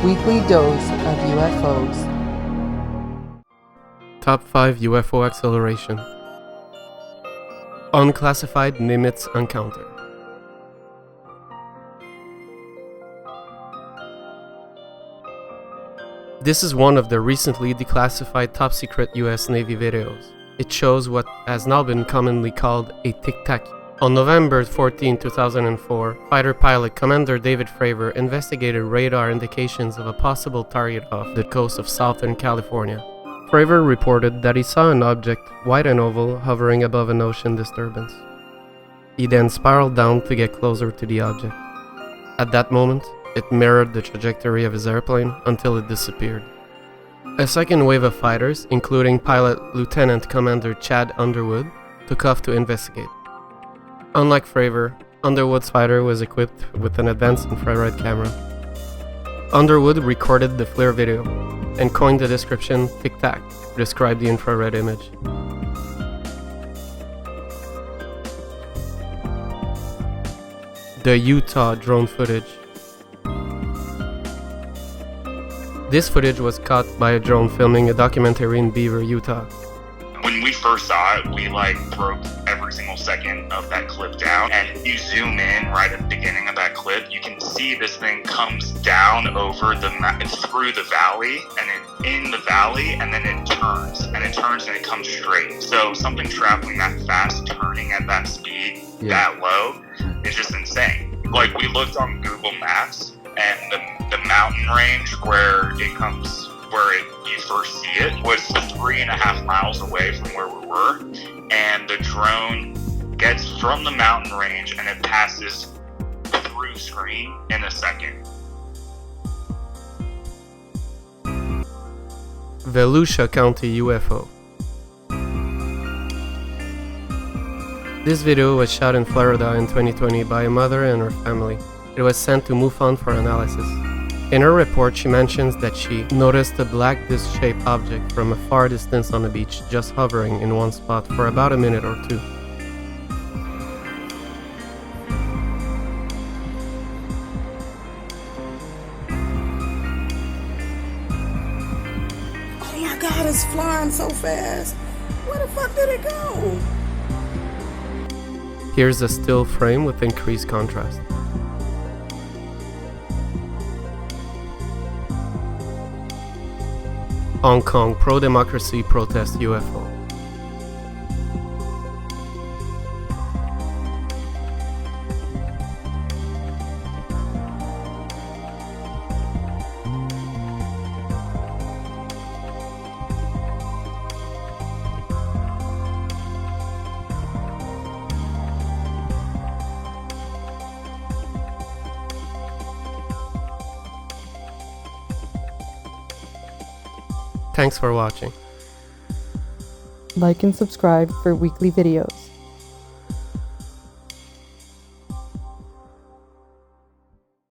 Weekly dose of UFOs. Top 5 UFO acceleration. Unclassified Nimitz encounter. This is one of the recently declassified top-secret US Navy videos. It shows what has now been commonly called a tic-tac. On November 14, 2004, fighter pilot Commander David Fravor investigated radar indications of a possible target off the coast of Southern California. Fravor reported that he saw an object, white and oval, hovering above an ocean disturbance. He then spiraled down to get closer to the object. At that moment, it mirrored the trajectory of his airplane until it disappeared. A second wave of fighters, including pilot Lieutenant Commander Chad Underwood, took off to investigate. Unlike Fravor, Underwood's fighter was equipped with an advanced infrared camera. Underwood recorded the FLIR video and coined the description tic-tac to describe the infrared image. The Utah drone footage. This footage was caught by a drone filming a documentary in Beaver, Utah. When we first saw it, we broke every single second of that clip down, and you zoom in right at the beginning of that clip, you can see this thing comes down over through the valley, and in the valley, and then it turns and it comes straight. So something traveling that fast, turning at that speed, that low, is just insane. We looked on Google Maps, and the mountain range where you first see it was 3.5 miles away from where we were, and the drone gets from the mountain range and it passes through screen in a second. Volusia County UFO. This video was shot in Florida in 2020 by a mother and her family. It was sent to MUFON for analysis. In her report, she mentions that she noticed a black disc-shaped object from a far distance on the beach, just hovering in one spot for about a minute or two. Oh my God, it's flying so fast. Where the fuck did it go? Here's a still frame with increased contrast. Hong Kong pro-democracy protest UFO. Thanks for watching. Like and subscribe for weekly videos.